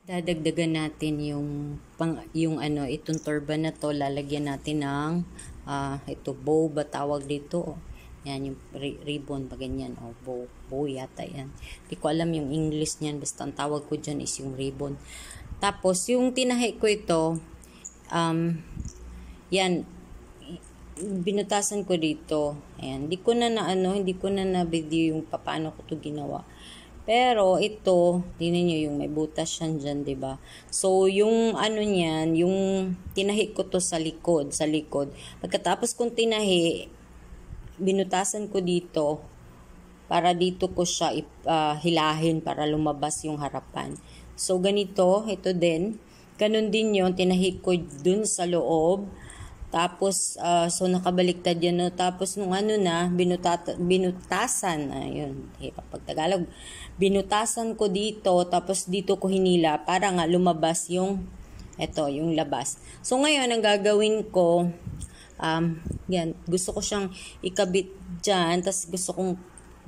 Dadagdagan natin yung itong turban na to, lalagyan natin ng ito bow ba tawag dito. Yan yung ribbon pa ganyan, bow yata yan. Hindi ko alam yung English niyan, basta ang tawag ko dyan is yung ribbon. Tapos yung tinahi ko ito, yan, binutasan ko dito. Ayan, hindi ko na na-video yung paano ko to ginawa. Pero ito, tingnan nyo yung may butas yan dyan, diba? So, yung niyan, yung tinahi ko to sa likod. Pagkatapos kong tinahi, binutasan ko dito para dito ko siya hilahin para lumabas yung harapan. So, ganito, ito din. Ganun din yun, tinahi ko dun sa loob. Tapos, so nakabaliktad yan, no? Tapos, nung binutasan, ayun, kapag Tagalog, binutasan ko dito, tapos dito ko hinila, para nga lumabas yung labas. So, ngayon, ang gagawin ko, yan, gusto ko siyang ikabit dyan, tapos gusto kong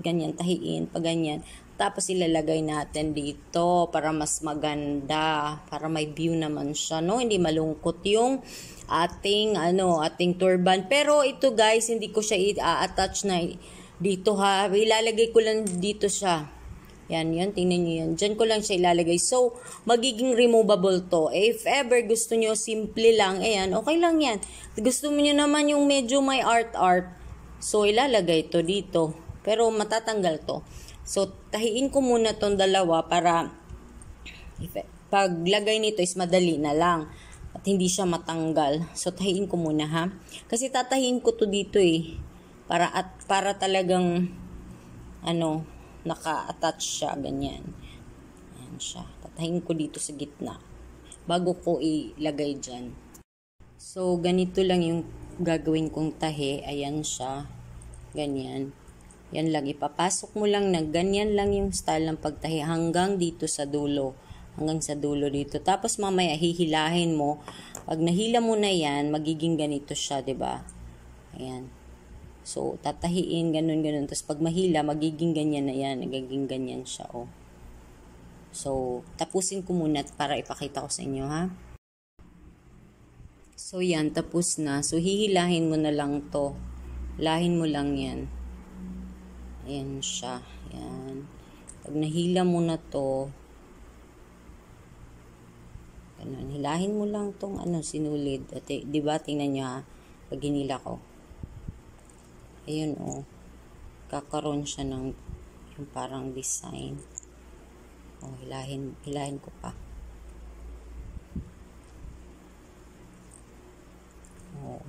ganyan, tahiin, pa ganyan. Tapos ilalagay natin dito para mas maganda, para may view naman siya, no? Hindi malungkot yung ating turban. Pero ito guys, hindi ko siya i-attach na dito ha. Ilalagay ko lang dito siya. Yan, tingnan niyo yan. Diyan ko lang siya ilalagay. So, magiging removable to. If ever gusto niyo simple lang, ayan, okay lang yan. Gusto niyo naman yung medyo may art, so ilalagay to dito. Pero matatanggal to. So, tahiin ko muna tong dalawa para paglagay nito is madali na lang at hindi siya matanggal. So, tahiin ko muna ha. Kasi tatahiin ko to dito para talagang naka-attach siya ganyan. Ayan siya. Tatahiin ko dito sa gitna bago ko ilagay dyan. So, ganito lang yung gagawin kong tahi. Ayan siya. Ganyan. Yan lang, ipapasok mo lang na ganyan lang yung style ng pagtahi hanggang dito sa dulo. Hanggang sa dulo dito. Tapos mamaya hihilahin mo. Pag nahila mo na yan, magiging ganito siya, 'di ba? Ayan. So, tatahiin, ganun. Tapos pag mahila, magiging ganyan na yan. Magiging ganyan siya, oh. So, tapusin ko muna para ipakita ko sa inyo, ha? So, yan, tapos na. So, hihilahin mo na lang to. Lahin mo lang yan. Ayan siya. Ayan. Pag nahila mo na to, ganun, hilahin mo lang tong sinulid. At, diba, tingnan nyo ha, pag hinila ko. Ayun, oh. Kakaroon siya ng yung parang design. Oh, hilahin ko pa. Oh.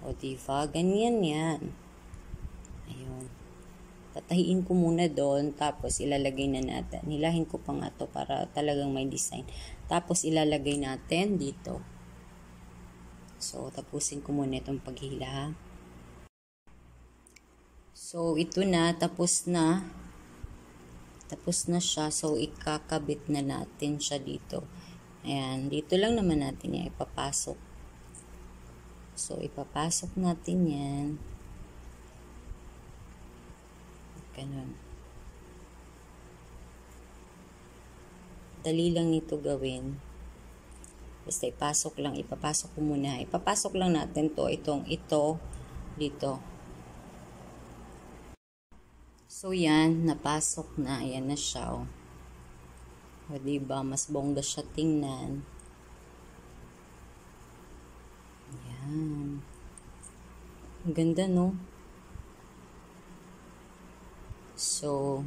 Oh, diba? Ganyan yan. Ayun. Tatahiin ko muna doon, tapos ilalagay na natin. Hilahin ko pa nga to para talagang may design. Tapos ilalagay natin dito. So, tapusin ko muna itong paghila, ha? So, ito na. Tapos na. Tapos na siya. So, ikakabit na natin siya dito. Ayan. Dito lang naman natin yan ipapasok. So, ipapasok natin yan. Ganun. Dali lang nito gawin. Basta ipapasok ko muna. Ipapasok lang natin ito dito. So, yan, napasok na. Ayan na siya, oh. O, diba, mas bongga siya tingnan. Ayan. Ang ganda, no? So,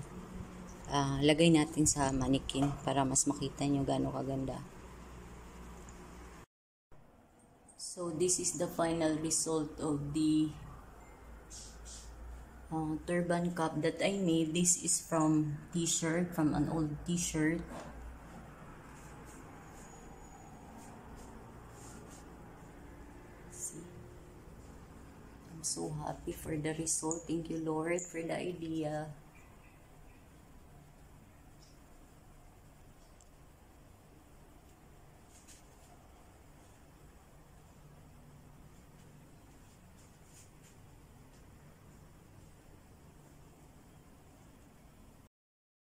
lagay natin sa manikin para mas makita nyo gaano kaganda. So, this is the final result of the turban cap that I made. This is from an old t-shirt. See? I'm so happy for the result. Thank you, Lord, for the idea.